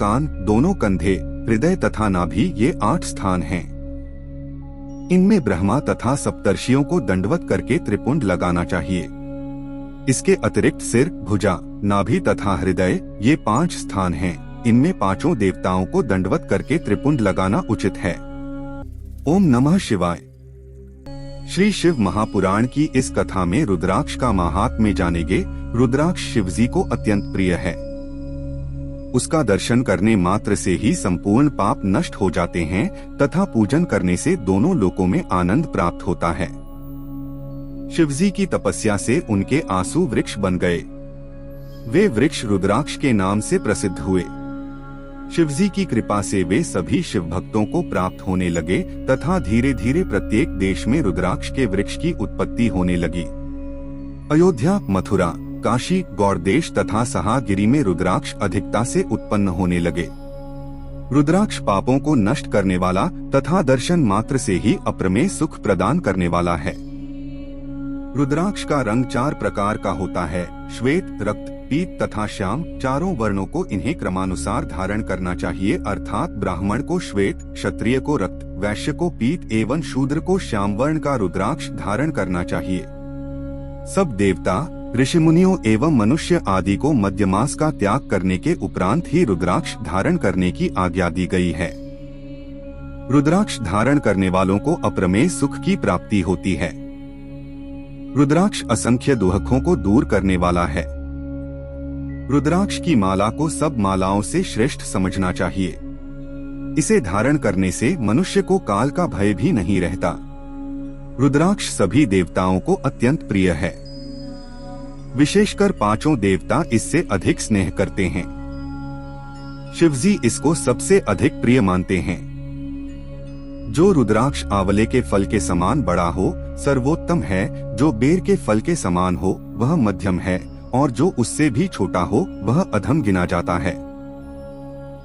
कान, दोनों कंधे, हृदय तथा नाभि ये 8 स्थान हैं। इनमें ब्रह्मा तथा सप्तर्षियों को दंडवत करके त्रिपुंड लगाना चाहिए। इसके अतिरिक्त सिर, भुजा, नाभि तथा हृदय ये 5 स्थान हैं। इनमें 5 देवताओं को दंडवत करके त्रिपुंड लगाना उचित है। ओम नमः शिवाय। श्री शिव महापुराण की इस कथा में रुद्राक्ष का महात्म्य जानेंगे। रुद्राक्ष शिवजी को अत्यंत प्रिय है। उसका दर्शन करने मात्र से ही संपूर्ण पाप नष्ट हो जाते हैं तथा पूजन करने से दोनों लोकों में आनंद प्राप्त होता है। शिवजी की तपस्या से उनके आंसू वृक्ष बन गए। वे वृक्ष रुद्राक्ष के नाम से प्रसिद्ध हुए। शिवजी की कृपा से वे सभी शिव भक्तों को प्राप्त होने लगे तथा धीरे धीरे प्रत्येक देश में रुद्राक्ष के वृक्ष की उत्पत्ति होने लगी। अयोध्या, मथुरा, काशी, गौड़ देश तथा सहागिरी में रुद्राक्ष अधिकता से उत्पन्न होने लगे। रुद्राक्ष पापों को नष्ट करने वाला तथा दर्शन मात्र से ही अप्रमेय सुख प्रदान करने वाला है। रुद्राक्ष का रंग 4 प्रकार का होता है: श्वेत, रक्त, पीत तथा श्याम। चारों वर्णों को इन्हें क्रमानुसार धारण करना चाहिए, अर्थात ब्राह्मण को श्वेत, क्षत्रिय को रक्त, वैश्य को पीत एवं शूद्र को श्याम वर्ण का रुद्राक्ष धारण करना चाहिए। सब देवता, ऋषि मुनियों एवं मनुष्य आदि को मध्यमास का त्याग करने के उपरांत ही रुद्राक्ष धारण करने की आज्ञा दी गई है। रुद्राक्ष धारण करने वालों को अप्रमेय सुख की प्राप्ति होती है। रुद्राक्ष असंख्य दुखों को दूर करने वाला है। रुद्राक्ष की माला को सब मालाओं से श्रेष्ठ समझना चाहिए। इसे धारण करने से मनुष्य को काल का भय भी नहीं रहता। रुद्राक्ष सभी देवताओं को अत्यंत प्रिय है। विशेषकर 5 देवता इससे अधिक स्नेह करते हैं। शिवजी इसको सबसे अधिक प्रिय मानते हैं। जो रुद्राक्ष आंवले के फल के समान बड़ा हो सर्वोत्तम है, जो बेर के फल के समान हो वह मध्यम है, और जो उससे भी छोटा हो वह अधम गिना जाता है।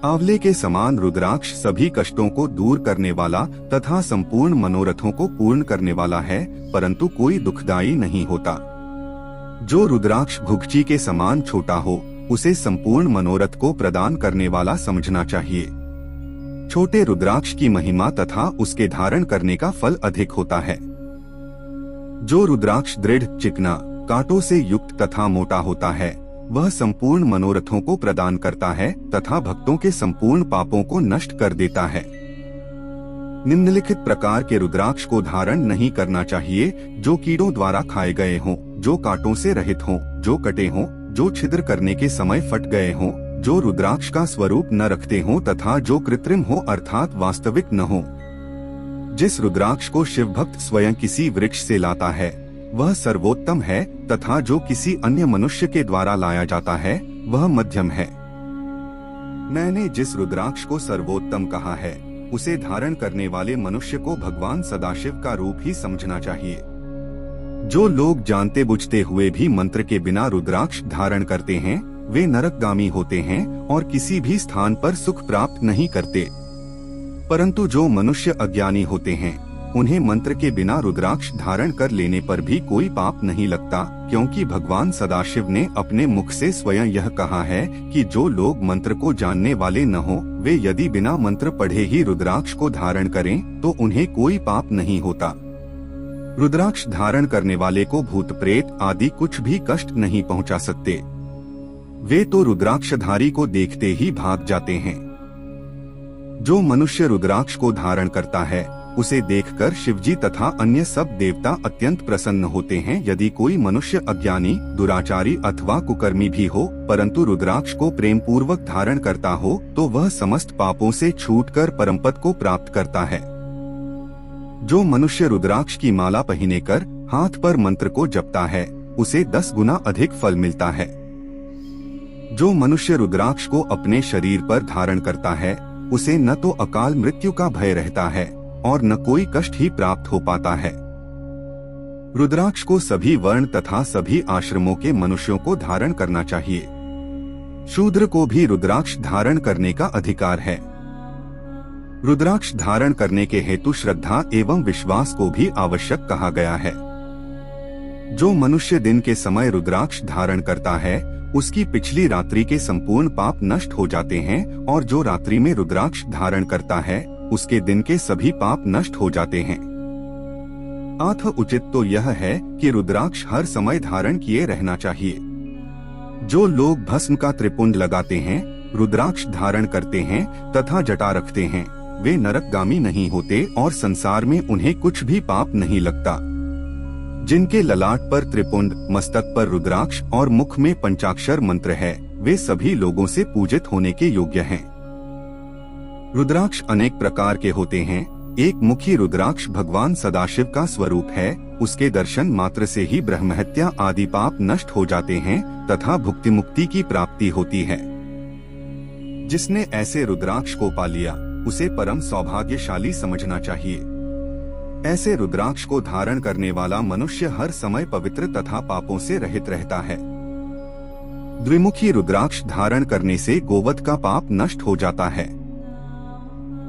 आंवले के समान रुद्राक्ष सभी कष्टों को दूर करने वाला तथा संपूर्ण मनोरथों को पूर्ण करने वाला है, परंतु कोई दुखदायी नहीं होता। जो रुद्राक्ष भुगची के समान छोटा हो उसे संपूर्ण मनोरथ को प्रदान करने वाला समझना चाहिए। छोटे रुद्राक्ष की महिमा तथा उसके धारण करने का फल अधिक होता है। जो रुद्राक्ष दृढ़, चिकना, कांटों से युक्त तथा मोटा होता है वह संपूर्ण मनोरथों को प्रदान करता है तथा भक्तों के संपूर्ण पापों को नष्ट कर देता है। निम्नलिखित प्रकार के रुद्राक्ष को धारण नहीं करना चाहिए: जो कीड़ों द्वारा खाए गए हों, जो कांटों से रहित हों, जो कटे हों, जो छिद्र करने के समय फट गए हों, जो रुद्राक्ष का स्वरूप न रखते हों तथा जो कृत्रिम हो अर्थात वास्तविक न हो। जिस रुद्राक्ष को शिव भक्त स्वयं किसी वृक्ष से लाता है वह सर्वोत्तम है तथा जो किसी अन्य मनुष्य के द्वारा लाया जाता है वह मध्यम है। मैंने जिस रुद्राक्ष को सर्वोत्तम कहा है उसे धारण करने वाले मनुष्य को भगवान सदाशिव का रूप ही समझना चाहिए। जो लोग जानते बुझते हुए भी मंत्र के बिना रुद्राक्ष धारण करते हैं वे नरकगामी होते हैं और किसी भी स्थान पर सुख प्राप्त नहीं करते। परंतु जो मनुष्य अज्ञानी होते हैं उन्हें मंत्र के बिना रुद्राक्ष धारण कर लेने पर भी कोई पाप नहीं लगता, क्योंकि भगवान सदाशिव ने अपने मुख से स्वयं यह कहा है कि जो लोग मंत्र को जानने वाले न हो वे यदि बिना मंत्र पढ़े ही रुद्राक्ष को धारण करें तो उन्हें कोई पाप नहीं होता। रुद्राक्ष धारण करने वाले को भूत प्रेत आदि कुछ भी कष्ट नहीं पहुंचा सकते। वे तो रुद्राक्षधारी को देखते ही भाग जाते हैं। जो मनुष्य रुद्राक्ष को धारण करता है उसे देखकर शिवजी तथा अन्य सब देवता अत्यंत प्रसन्न होते हैं। यदि कोई मनुष्य अज्ञानी, दुराचारी अथवा कुकर्मी भी हो परंतु रुद्राक्ष को प्रेम पूर्वक धारण करता हो तो वह समस्त पापों से छूटकर परमपद को प्राप्त करता है। जो मनुष्य रुद्राक्ष की माला पहने कर हाथ पर मंत्र को जपता है उसे 10 गुना अधिक फल मिलता है। जो मनुष्य रुद्राक्ष को अपने शरीर पर धारण करता है उसे न तो अकाल मृत्यु का भय रहता है और न कोई कष्ट ही प्राप्त हो पाता है। रुद्राक्ष को सभी वर्ण तथा सभी आश्रमों के मनुष्यों को धारण करना चाहिए। शूद्र को भी रुद्राक्ष धारण करने का अधिकार है। रुद्राक्ष धारण करने के हेतु श्रद्धा एवं विश्वास को भी आवश्यक कहा गया है। जो मनुष्य दिन के समय रुद्राक्ष धारण करता है उसकी पिछली रात्रि के संपूर्ण पाप नष्ट हो जाते हैं, और जो रात्रि में रुद्राक्ष धारण करता है उसके दिन के सभी पाप नष्ट हो जाते हैं। अतः उचित तो यह है कि रुद्राक्ष हर समय धारण किए रहना चाहिए। जो लोग भस्म का त्रिपुंड लगाते हैं, रुद्राक्ष धारण करते हैं तथा जटा रखते हैं, वे नरकगामी नहीं होते और संसार में उन्हें कुछ भी पाप नहीं लगता। जिनके ललाट पर त्रिपुंड, मस्तक पर रुद्राक्ष और मुख में पंचाक्षर मंत्र है, वे सभी लोगों से पूजित होने के योग्य हैं। रुद्राक्ष अनेक प्रकार के होते हैं। एक मुखी रुद्राक्ष भगवान सदाशिव का स्वरूप है। उसके दर्शन मात्र से ही ब्रह्महत्या आदि पाप नष्ट हो जाते हैं तथा भुक्ति मुक्ति की प्राप्ति होती है। जिसने ऐसे रुद्राक्ष को पा लिया उसे परम सौभाग्यशाली समझना चाहिए। ऐसे रुद्राक्ष को धारण करने वाला मनुष्य हर समय पवित्र तथा पापों से रहित रहता है। द्विमुखी रुद्राक्ष धारण करने से गोवध का पाप नष्ट हो जाता है।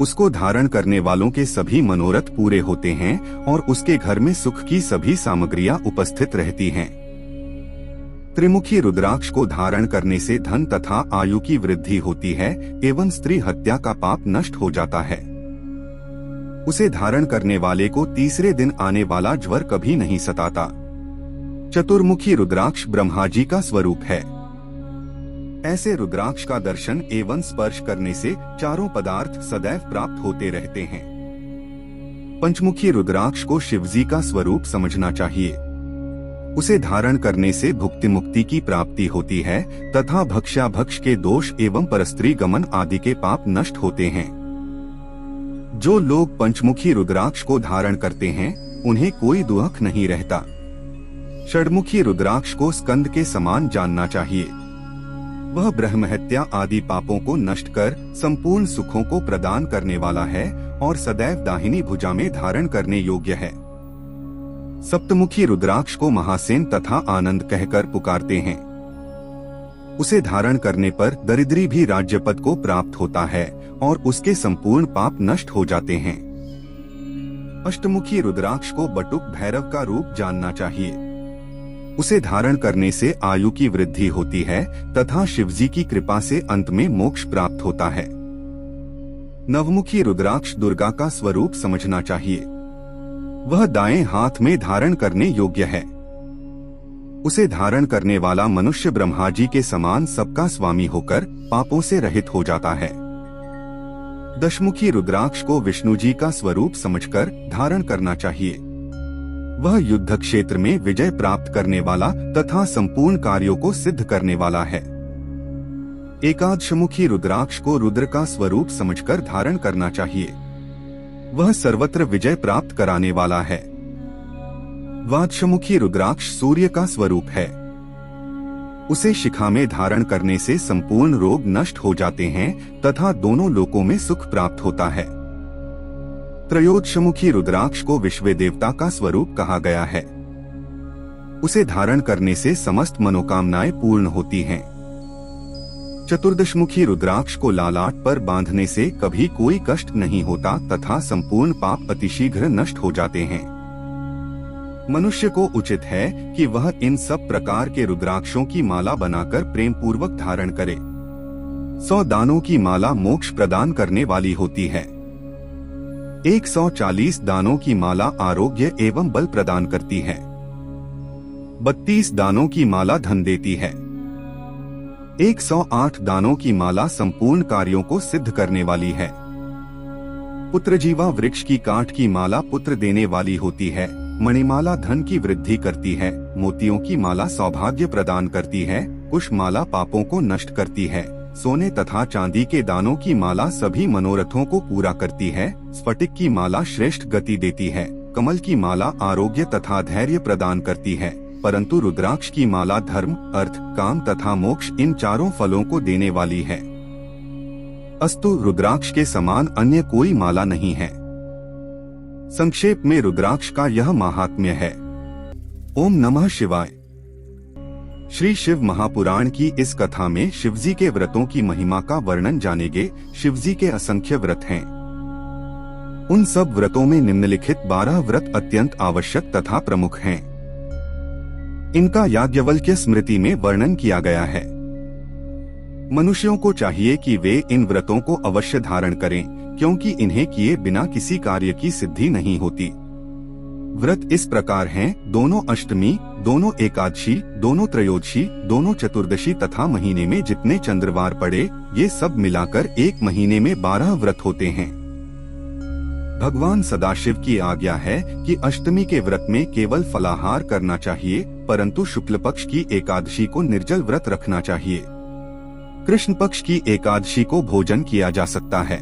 उसको धारण करने वालों के सभी मनोरथ पूरे होते हैं और उसके घर में सुख की सभी सामग्रियां उपस्थित रहती हैं। त्रिमुखी रुद्राक्ष को धारण करने से धन तथा आयु की वृद्धि होती है एवं स्त्री हत्या का पाप नष्ट हो जाता है। उसे धारण करने वाले को तीसरे दिन आने वाला ज्वर कभी नहीं सताता। चतुर्मुखी रुद्राक्ष ब्रह्मा जी का स्वरूप है। ऐसे रुद्राक्ष का दर्शन एवं स्पर्श करने से चारों पदार्थ सदैव प्राप्त होते रहते हैं। पंचमुखी रुद्राक्ष को शिवजी का स्वरूप समझना चाहिए। उसे धारण करने से भुक्ति मुक्ति की प्राप्ति होती है तथा भक्ष्याभक्ष के दोष एवं परस्त्री गमन आदि के पाप नष्ट होते हैं। जो लोग पंचमुखी रुद्राक्ष को धारण करते हैं उन्हें कोई दुख नहीं रहता। षड्मुखी रुद्राक्ष को स्कंद के समान जानना चाहिए। वह ब्रह्महत्या आदि पापों को नष्ट कर संपूर्ण सुखों को प्रदान करने वाला है और सदैव दाहिनी भुजा में धारण करने योग्य है। सप्तमुखी रुद्राक्ष को महासेन तथा आनंद कहकर पुकारते हैं। उसे धारण करने पर दरिद्री भी राज्य पद को प्राप्त होता है और उसके संपूर्ण पाप नष्ट हो जाते हैं। अष्टमुखी रुद्राक्ष को बटुक भैरव का रूप जानना चाहिए। उसे धारण करने से आयु की वृद्धि होती है तथा शिवजी की कृपा से अंत में मोक्ष प्राप्त होता है। नवमुखी रुद्राक्ष दुर्गा का स्वरूप समझना चाहिए। वह दाएं हाथ में धारण करने योग्य है। उसे धारण करने वाला मनुष्य ब्रह्मा जी के समान सबका स्वामी होकर पापों से रहित हो जाता है। दशमुखी रुद्राक्ष को विष्णु जी का स्वरूप समझकर धारण करना चाहिए। वह युद्ध क्षेत्र में विजय प्राप्त करने वाला तथा संपूर्ण कार्यों को सिद्ध करने वाला है। एकादशमुखी रुद्राक्ष को रुद्र का स्वरूप समझकर धारण करना चाहिए। वह सर्वत्र विजय प्राप्त कराने वाला है। द्वादशमुखी रुद्राक्ष सूर्य का स्वरूप है। उसे शिखा में धारण करने से संपूर्ण रोग नष्ट हो जाते हैं तथा दोनों लोकों में सुख प्राप्त होता है। त्रयोदशमुखी रुद्राक्ष को विश्व देवता का स्वरूप कहा गया है। उसे धारण करने से समस्त मनोकामनाएं पूर्ण होती हैं। चतुर्दशमुखी रुद्राक्ष को लालाट पर बांधने से कभी कोई कष्ट नहीं होता तथा संपूर्ण पाप अतिशीघ्र नष्ट हो जाते हैं। मनुष्य को उचित है कि वह इन सब प्रकार के रुद्राक्षों की माला बनाकर प्रेम पूर्वक धारण करे। 100 दानों की माला मोक्ष प्रदान करने वाली होती है। 140 दानों की माला आरोग्य एवं बल प्रदान करती है। 32 दानों की माला धन देती है। 108 दानों की माला संपूर्ण कार्यों को सिद्ध करने वाली है। पुत्रजीवा वृक्ष की काठ की माला पुत्र देने वाली होती है। मणिमाला धन की वृद्धि करती है। मोतियों की माला सौभाग्य प्रदान करती है। कुशमाला पापों को नष्ट करती है। सोने तथा चांदी के दानों की माला सभी मनोरथों को पूरा करती है। स्फटिक की माला श्रेष्ठ गति देती है। कमल की माला आरोग्य तथा धैर्य प्रदान करती है, परंतु रुद्राक्ष की माला धर्म, अर्थ, काम तथा मोक्ष इन चारों फलों को देने वाली है। अस्तु रुद्राक्ष के समान अन्य कोई माला नहीं है। संक्षेप में रुद्राक्ष का यह महात्म्य है। ओम नमः शिवाय। श्री शिव महापुराण की इस कथा में शिवजी के व्रतों की महिमा का वर्णन जानेंगे। शिवजी के असंख्य व्रत हैं। उन सब व्रतों में निम्नलिखित 12 व्रत अत्यंत आवश्यक तथा प्रमुख हैं। इनका याज्ञवल्क्य स्मृति में वर्णन किया गया है। मनुष्यों को चाहिए कि वे इन व्रतों को अवश्य धारण करें, क्योंकि इन्हें किए बिना किसी कार्य की सिद्धि नहीं होती। व्रत इस प्रकार हैं: दोनों अष्टमी, दोनों एकादशी, दोनों त्रयोदशी, दोनों चतुर्दशी तथा महीने में जितने चंद्रवार पड़े, ये सब मिलाकर एक महीने में 12 व्रत होते हैं। भगवान सदाशिव की आज्ञा है कि अष्टमी के व्रत में केवल फलाहार करना चाहिए, परंतु शुक्ल पक्ष की एकादशी को निर्जल व्रत रखना चाहिए। कृष्ण पक्ष की एकादशी को भोजन किया जा सकता है।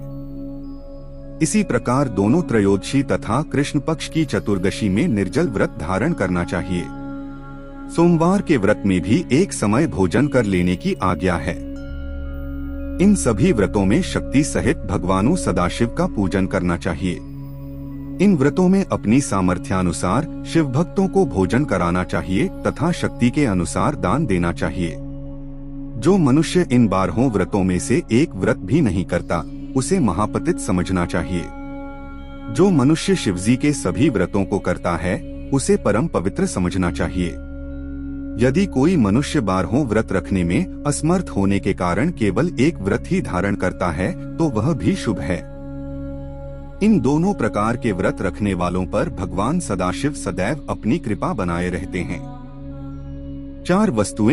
इसी प्रकार दोनों त्रयोदशी तथा कृष्ण पक्ष की चतुर्दशी में निर्जल व्रत धारण करना चाहिए। सोमवार के व्रत में भी एक समय भोजन कर लेने की आज्ञा है। इन सभी व्रतों में शक्ति सहित भगवानु सदाशिव का पूजन करना चाहिए। इन व्रतों में अपनी सामर्थ्यानुसार शिव भक्तों को भोजन कराना चाहिए तथा शक्ति के अनुसार दान देना चाहिए। जो मनुष्य इन 12 व्रतों में से एक व्रत भी नहीं करता, उसे महापतित समझना चाहिए। जो मनुष्य शिवजी के सभी व्रतों को करता है, उसे परम पवित्र समझना चाहिए। यदि कोई मनुष्य 12 व्रत रखने में असमर्थ होने के कारण केवल एक व्रत ही धारण करता है, तो वह भी शुभ है। इन दोनों प्रकार के व्रत रखने वालों पर भगवान सदाशिव सदैव अपनी कृपा बनाए रहते हैं। 4 वस्तुएं